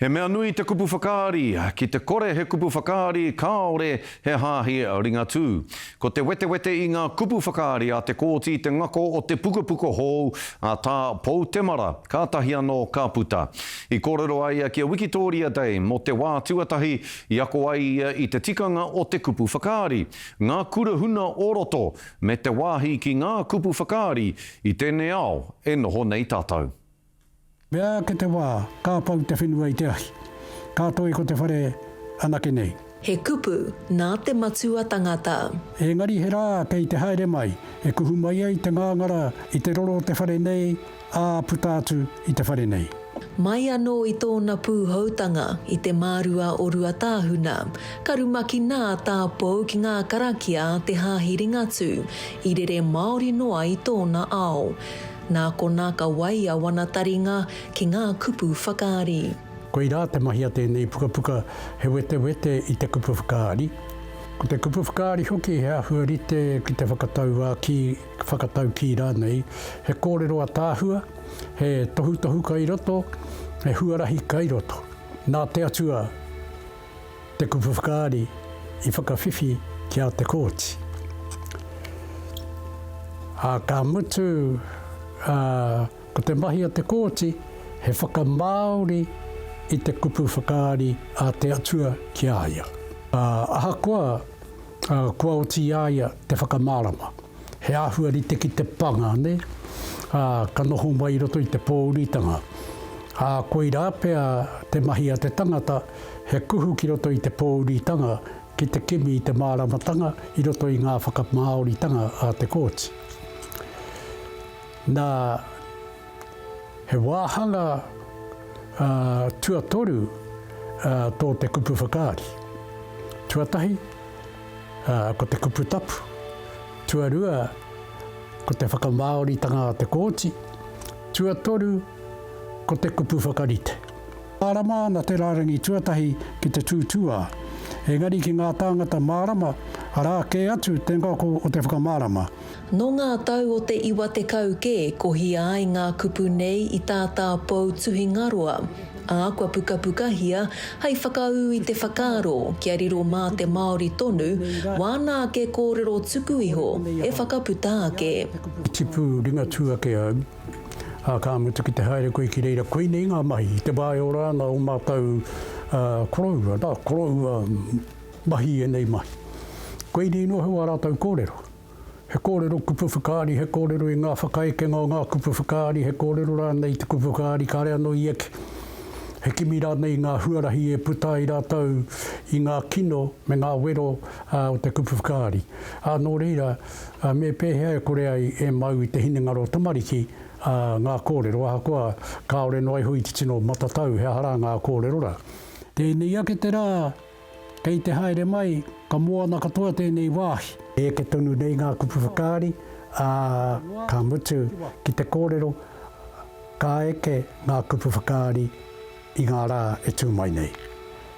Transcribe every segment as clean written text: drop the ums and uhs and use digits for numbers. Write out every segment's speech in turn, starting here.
He mea nui te kupu whakaari, ki te kore he kupu whakaari, kāore he hāhi a ringa tū. Ko te wete i ngā kupu whakaari a te kōti te ngako o te pukapuka hou a tā pou temara, kātahi anō ka puta. I kōrero ai ki a Wikitoria Day mo te wā tuatahi i ako ai i te tikanga o te kupu whakaari. Ngā kura huna oroto me te wāhi ki ngā kupu whakaari i tēnei ao e noho nei tātou. Mea ke te wā, ka pau te whenua i te ahi. Ka toi ko te whare anake nei. He kupu nā te matua tangata. Engari he rā kei te haere mai, e kuhu mai ai te ngāngara i te roro te whare nei, a puta atu i te whare nei. Mai anō i tōna pūhautanga i te mārua o Ruatāhuna. Karumaki nā tā pou ki ngā karakia te hāhi ringatu, i rere Māori noa i tōna ao. Nā ko nā ka wai a wana taringa ki ngā kupu whakaari. Ko i rā te mahi a tēnei pukapuka he wete i te kupu whakaari. Ko te kupu whakaari hoki he ahuarite ki te whakatau ki rānei. He kōrero a tāhua, he tohu kai roto, he huarahi kai roto. Nā te atua te kupu whakaari i whakawhiwhi ki a te kōti. Ka mutu ko te mahi a te kōti, he whakamāori i te kupu whakaari a te atua ki aia. Ahakoa, kua o ti aia te whakamārama. He ahuarite ki te panga, ne? Ka noho mai roto i te pōritanga. Ko i rāpea te mahi a te tangata, he kuhu ki roto i te pōritanga, ki te kimi i te māramatanga, i roto i ngā whakamāoritanga a te kōti. Nā he wāhanga tuatoru tō te kupu whakaari. Tuatahi, ko te kupu tapu. Tuarua, ko te whakamāoritanga a te kōti. Tuatoru, ko te kupu whakarite. Mārama na te rārangi tuatahi ki te tūtua. Engari ki ngā tāngata mārama, arā ke atu te ngako o te whakamārama. No ngā tau o te iwa te kauke, ko hia ai ngā kupu nei i tātā pou tuhi ngaroa. Kua puka hei whakau i te whakaaro, kia riro mā te Māori tonu, wānā ke kōrero tuku iho, e whakaputa ake. Tipu ringa tuake au, ka mutu ki te haere koe ki reira, koe nei ngā mahi, te wāe o rāna o mātau koroua, mahi e nei mahi. Koe nei no hua rātau kōrero. He kōrero kupu whakaari, he kōrero i ngā whakaekenga o ngā kupu whakaari, he kōrero rānei te kupu whakaari, ka rea no i eke. He kimi rānei ngā huarahi e puta i rātau i ngā kino me ngā wero o te kupu whakaari. Nō reira, me pēhea e kore ai e mau i te hinengaro tamariki ngā kōrero. Ahakoa, kāore no ai hui te tino matatau, he hara ngā kōrero ra. Tēnei ake te rā, kei te haere mai, ka moana katoa tēnei wāhi. E ke tonu nei ngā kupu whakaari, ka mutu ki te kōrero, ka eke ngā kupu whakaari i ngā rā e tūmai nei.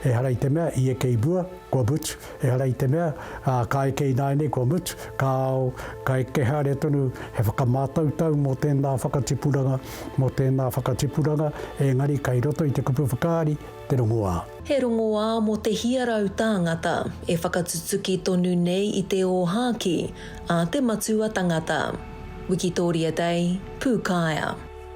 E hara i te mea, i eke i bua, kua mutu. E hara i te mea, ka eke i nāi nei, kua mutu. Ka eke haere tonu, he whakamātautau mō tēnā whakatipuranga, engari kai roto i te kupu whakaari, te rongoā. He rongoā mō te hiarau tāngata, e whakatutuki tonu nei i te ōhāki, a te matua tangata. Wikitoria Day, Pūkaia.